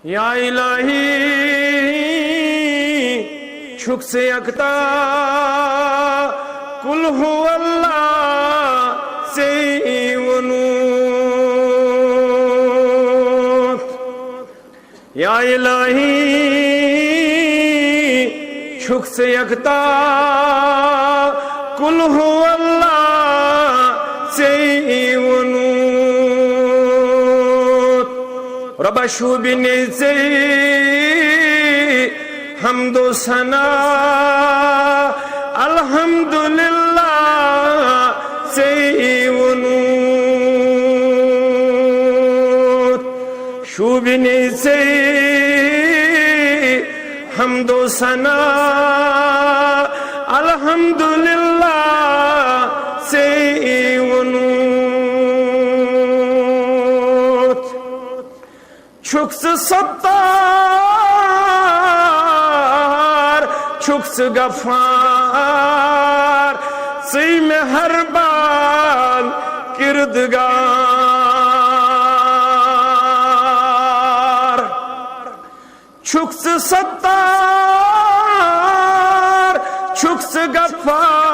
या इलाही शुक से अकता कुल हु अल्लाह से वनूत। या इलाही शुक से अकता कुल हु अल्लाह से वनूत। रबशु बिने से हमदो सना अल्हम्दुलिल्लाह से वनूत। शुबिने से हमदो सना अल्हम्दुलिल्लाह से वनूत। शुक्स सत्तार शुक्स गफार सी मेहरबान किरदगार। शुक्स सत्तार शुक्स गफार